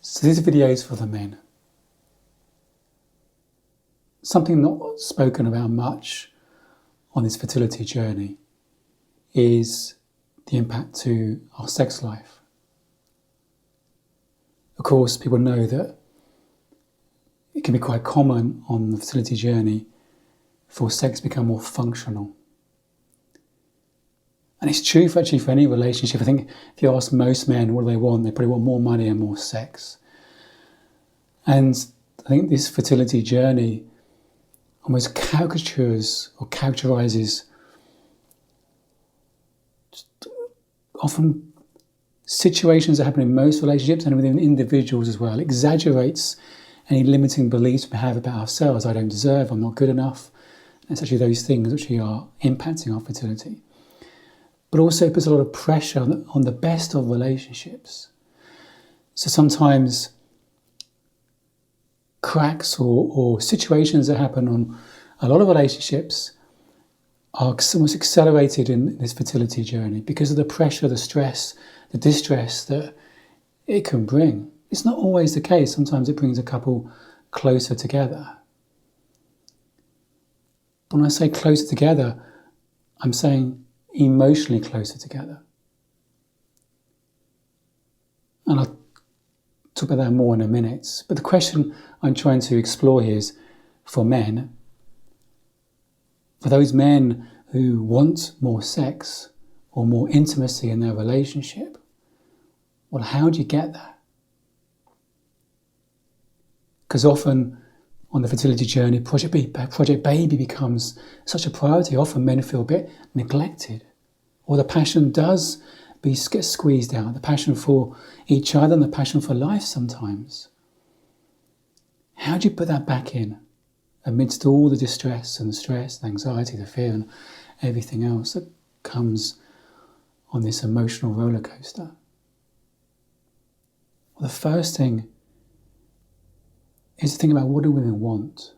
So this video is for the men. Something not spoken about much on this fertility journey is the impact to our sex life. Of course, people know that it can be quite common on the fertility journey for sex to become more functional. And it's true for any relationship. I think if you ask most men what do they want, they probably want more money and more sex. And I think this fertility journey almost caricatures or characterizes often situations that happen in most relationships and within individuals as well. It exaggerates any limiting beliefs we have about ourselves. I don't deserve, I'm not good enough. And it's actually those things which are impacting our fertility. But also it puts a lot of pressure on the best of relationships. So sometimes cracks or situations that happen on a lot of relationships are almost accelerated in this fertility journey because of the pressure, the stress, the distress that it can bring. It's not always the case. Sometimes it brings a couple closer together. But when I say closer together, I'm saying emotionally closer together. And I'll talk about that more in a minute. But the question I'm trying to explore here is for men, for those men who want more sex or more intimacy in their relationship, well, how do you get that? Because often on the fertility journey, Project Baby becomes such a priority. Often men feel a bit neglected, or the passion does get squeezed out, the passion for each other and the passion for life sometimes. How do you put that back in amidst all the distress and the stress, the anxiety, the fear and everything else that comes on this emotional roller coaster? Well, the first thing is to think about, what do women want?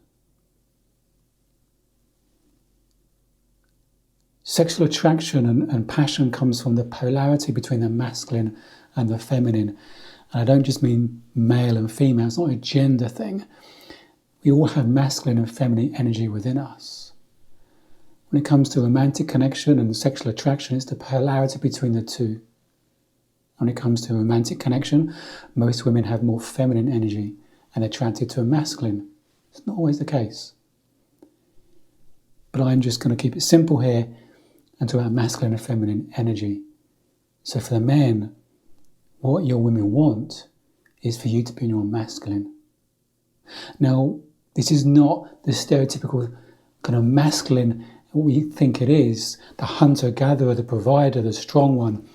Sexual attraction and passion comes from the polarity between the masculine and the feminine. And I don't just mean male and female, it's not a gender thing. We all have masculine and feminine energy within us. When it comes to romantic connection and sexual attraction, it's the polarity between the two. When it comes to romantic connection, most women have more feminine energy and are attracted to a masculine. It's not always the case. But I'm just going to keep it simple here and talk about masculine and feminine energy. So for the men, what your women want is for you to be in your masculine. Now, this is not the stereotypical kind of masculine what we think it is, the hunter-gatherer, the provider, the strong one.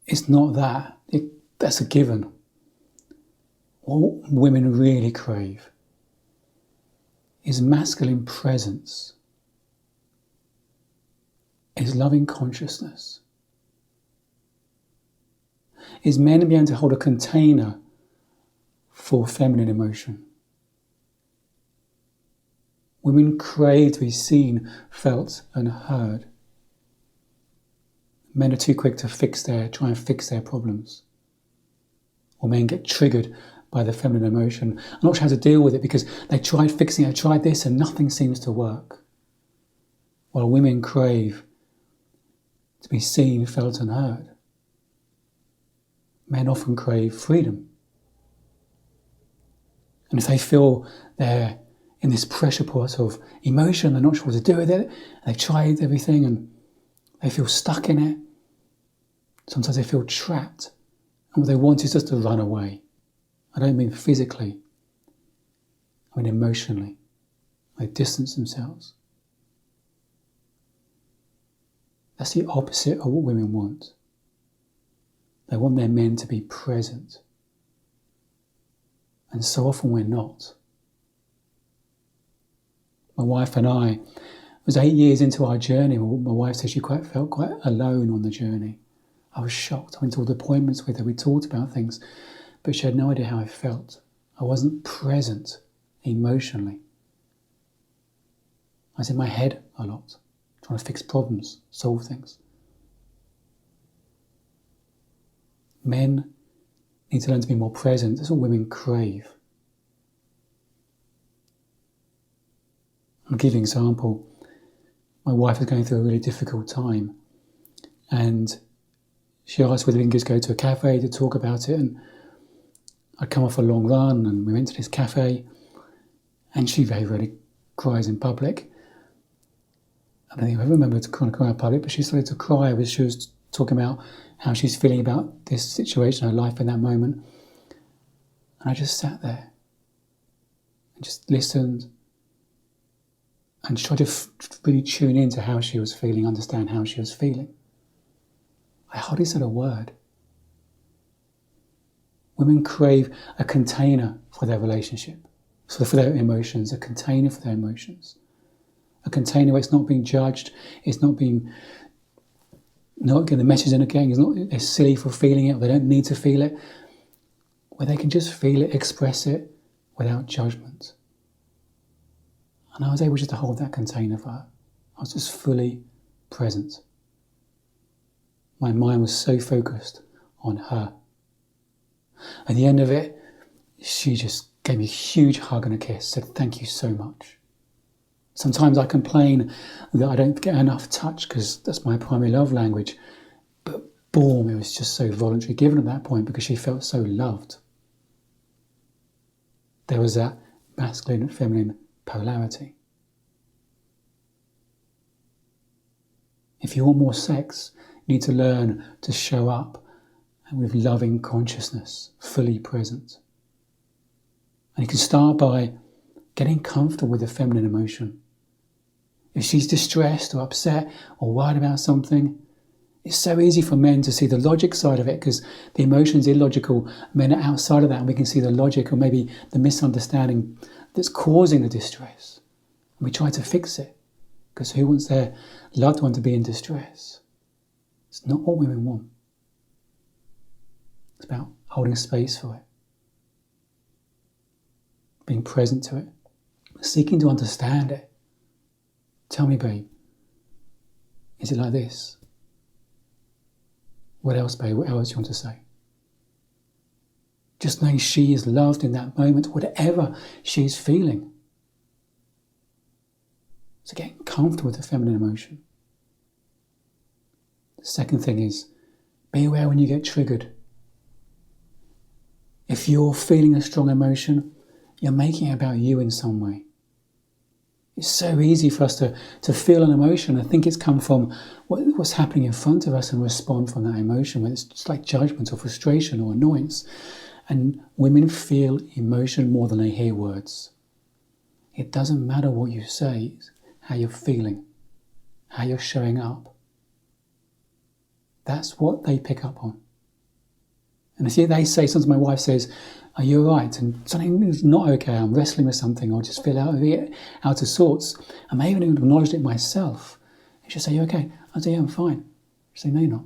It's not that. That's a given. What women really crave is masculine presence, is loving consciousness, is men being able to hold a container for feminine emotion. Women crave to be seen, felt and heard. Men are too quick to try and fix their problems. Or men get triggered by the feminine emotion. I'm not sure how to deal with it because they tried fixing it, tried this and nothing seems to work. While women crave to be seen, felt and heard. Men often crave freedom. And if they feel they're in this pressure pot of emotion, they're not sure what to do with it, they've tried everything and they feel stuck in it, sometimes they feel trapped. And what they want is just to run away. I don't mean physically, I mean emotionally. They distance themselves. That's the opposite of what women want. They want their men to be present. And so often we're not. My wife and I, it was 8 years into our journey. My wife said she felt quite alone on the journey. I was shocked. I went to all the appointments with her. We talked about things, but she had no idea how I felt. I wasn't present emotionally. I was in my head a lot, trying to fix problems, solve things. Men need to learn to be more present. That's what women crave. I'll give you an example. My wife is going through a really difficult time, and she asked whether we can just go to a cafe to talk about it. And I'd come off a long run, and we went to this cafe, and she very rarely cries in public. I don't think I remember to kind of cry in public, but she started to cry as she was talking about how she's feeling about this situation, her life in that moment. And I just sat there and just listened and tried to really tune into how she was feeling, understand how she was feeling. I hardly said a word. Women crave a container for their relationship, so for their emotions, a container for their emotions. A container where it's not being judged, it's not getting the message they're getting, they're silly for feeling it, they don't need to feel it, where they can just feel it, express it without judgment. And I was able just to hold that container for her. I was just fully present. My mind was so focused on her. At the end of it, she just gave me a huge hug and a kiss, said thank you so much. Sometimes I complain that I don't get enough touch because that's my primary love language. But boom, it was just so voluntary given at that point because she felt so loved. There was that masculine and feminine polarity. If you want more sex, you need to learn to show up with loving consciousness, fully present. And you can start by getting comfortable with the feminine emotion. If she's distressed or upset or worried about something, it's so easy for men to see the logic side of it because the emotion's illogical. Men are outside of that and we can see the logic or maybe the misunderstanding that's causing the distress. And we try to fix it because who wants their loved one to be in distress? It's not what women want. It's about holding space for it, being present to it, seeking to understand it. Tell me, babe, is it like this? What else, babe? What else do you want to say? Just knowing she is loved in that moment, whatever she's feeling. So getting comfortable with the feminine emotion. The second thing is, be aware when you get triggered. If you're feeling a strong emotion, you're making it about you in some way. It's so easy for us to feel an emotion and think it's come from what's happening in front of us and respond from that emotion, whether it's just like judgment or frustration or annoyance. And women feel emotion more than they hear words. It doesn't matter what you say, it's how you're feeling, how you're showing up. That's what they pick up on. And if they say, sometimes my wife says, are you all right? And something is not okay, I'm wrestling with something, or just feel out of sorts. I may even acknowledge it myself. And she'll say, you okay? I'll say, yeah, I'm fine. She'll say, no, you're not.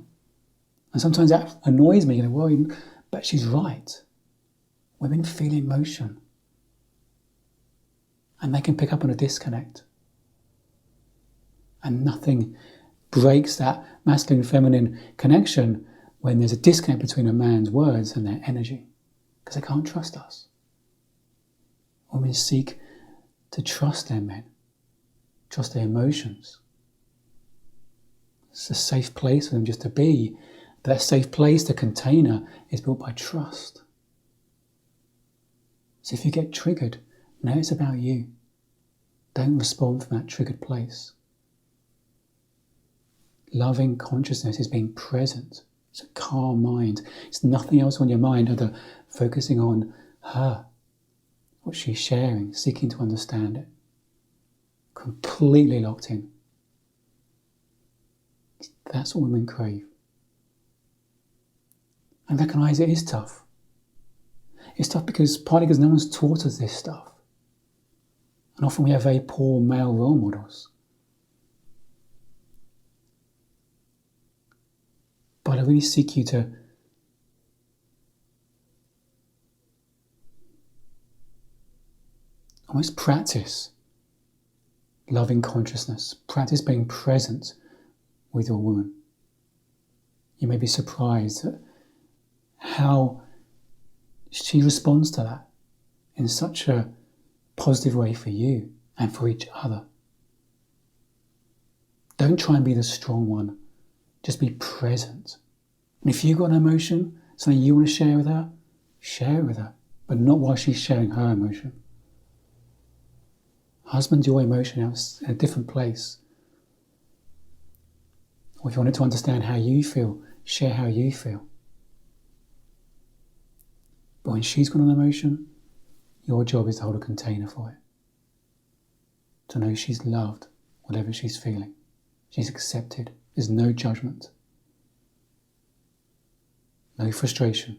And sometimes that annoys me, well, but she's right. Women feel emotion. And they can pick up on a disconnect. And nothing breaks that masculine-feminine connection when there's a disconnect between a man's words and their energy, because they can't trust us. Women seek to trust their men, trust their emotions. It's a safe place for them just to be. But that safe place, the container, is built by trust. So if you get triggered, know it's about you. Don't respond from that triggered place. Loving consciousness is being present. It's a calm mind. It's nothing else on your mind other focusing on her, what she's sharing, seeking to understand it. Completely locked in. That's what women crave. And recognise it is tough. It's tough partly because no one's taught us this stuff. And often we have very poor male role models. But I really seek you to almost practice loving consciousness. Practice being present with your woman. You may be surprised at how she responds to that in such a positive way for you and for each other. Don't try and be the strong one. Just be present. And if you've got an emotion, something you want to share it with her, but not while she's sharing her emotion. Husband, your emotion out in a different place. Or if you wanted to understand how you feel, share how you feel. But when she's got an emotion, your job is to hold a container for it. To know she's loved, whatever she's feeling. She's accepted. There's no judgment. No frustration.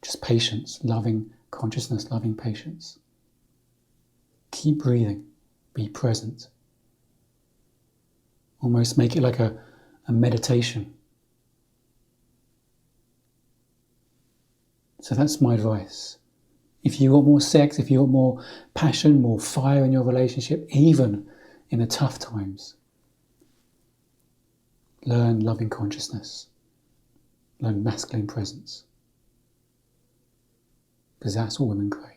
Just patience, loving consciousness, loving patience. Keep breathing. Be present. Almost make it like a meditation. So that's my advice. If you want more sex, if you want more passion, more fire in your relationship, even in the tough times, learn loving consciousness. Learn masculine presence. Because that's what women crave.